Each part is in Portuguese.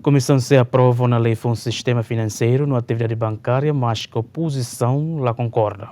Comissão se aprova na lei um sistema financeiro na atividade bancária, mas que a oposição lá concorda.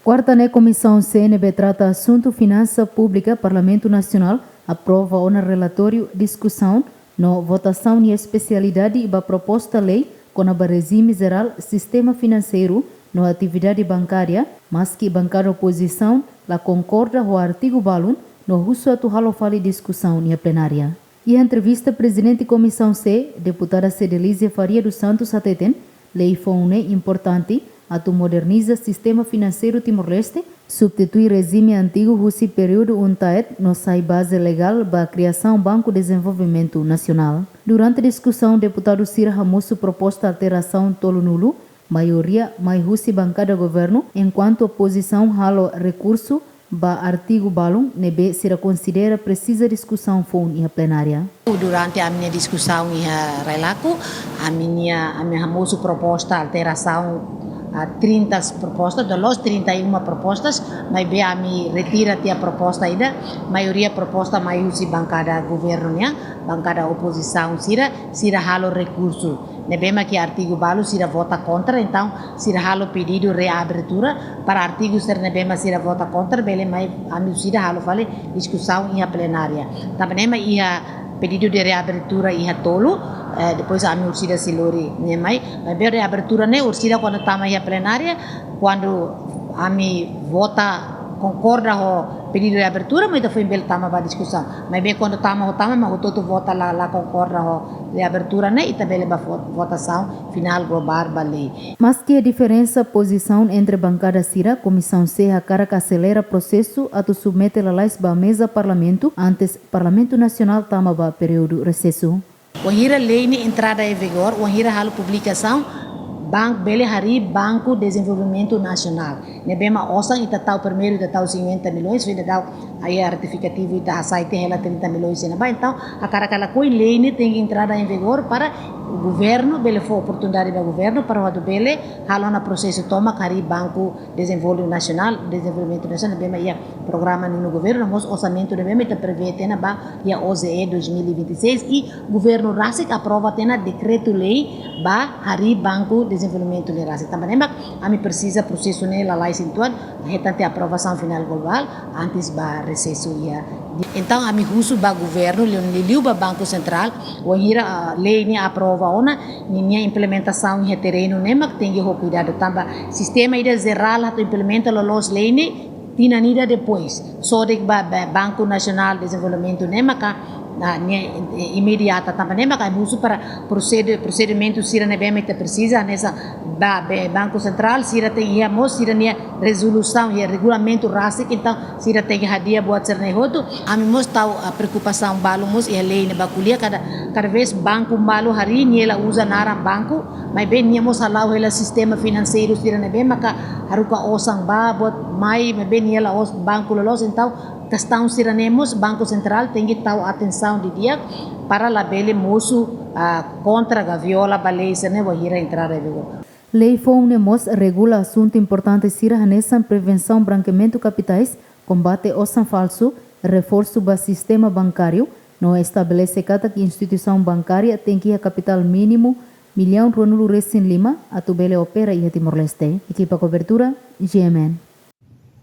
Quarta Comissão CNB trata assunto finança pública, Parlamento Nacional aprova o relatório discussão no votação e especialidade e a proposta lei com a regime geral sistema financeiro na atividade bancária, mas que bancária oposição lá concorda com o artigo balun no russo atual fale discussão na plenária. E a entrevista presidente Comissão C, deputada Cedelísia Faria dos Santos Ateten, lei foi importante a moderniza sistema financeiro Timor-Leste, substitui regime antigo russi período UNTAED no sai base legal para a criação Banco de Desenvolvimento Nacional. Durante a discussão, deputado Cira Ramoso proposta alteração tolo nulo, maioria mais russi bancada governo, enquanto oposição halo recurso ba artigo balum nebe será considera precisa discussão fon e plenária. Durante a minha discussão e a relato, a minha Ramoso proposta alteração a 30 propostas, dos 31 propostas, mas bem a mim retira a proposta ainda, maioria proposta mais se bancada governo, né? Bancada oposição, sira halo recurso. Nebema que artigo balo sira vota contra, então sira halo pedido reabertura para artigo ser nebema sira vota contra, bele mais a mim sira halo fale discussão em a plenária. Também ia pedido de reabertura ia tolo, depois a minha ursida silori né mas bem reabertura né ursida quando está mais a plenária, quando a mim vota concorda com pedido de reabertura, mas foi bem tama para discussão, mas bem quando mas o todo vota lá concorda com reabertura né e também a votação final global da lei. Mas que a diferença posição entre bancada Cira, Comissão C, a cara que acelera processo a submete a leis para a mesa parlamento antes Parlamento Nacional tama para período recesso. O hira lei ni entrada em vigor, o hira halo publicação Banco de Desenvolvimento Nacional. Nebema osang itatao primeiro itatao 50 milhões, foi itatao aí a ratificativo ita site ela 30 milhões na ba. Então, a cara coi lei ni tem que entrar em vigor para o governo, bele for oportunidade do governo para o bele halo na processo toma cari Banco de Desenvolvimento Nacional, nebema ia programa no governo, mas orçamento nebema ita prevê tena ba ia OZE 2026 e governo Rasik aprova tena decreto lei ba hari Banco de Desenvolvimento de Rasik. Também a mim precisa processo nela lá sintuan, retante aprovação final global antes ba recesso ia. Então a mim russo ba governo liu ba Banco Central, o hira lei ni aprova ona, minha implementação em terreno nema tem que cuidado tamba sistema ida geral to implementa los lei ni tinanida depois. Só de Banco Nacional de Desenvolvimento nema ka imediata também mas uso para procedimento sira nebema precisa nessa Banco Central sira tem resolução e regulamento RASIC, então sira tem que hadia buat ser nehoto a mim a preocupação balumos e a lei ne baculia cada vez banco balu hari niela usa nara banco mas bem niamos halau ela sistema financeiro sira nebema ka haruka osang buat mai bem niela os banco lolos então questão siranemos Banco Central tem que dar atenção de dia para a bele moço contra a viola baleia né vai entrar em vigor. Lei FONEMOS regula assunto importante sira nessa prevenção branqueamento capitais, combate osan falso, reforço do sistema bancário, não estabelece cada instituição bancária tem que a capital mínimo milhão Ronulu Recém Lima, a tubele opera e a Timor-Leste. Equipa cobertura, GMN.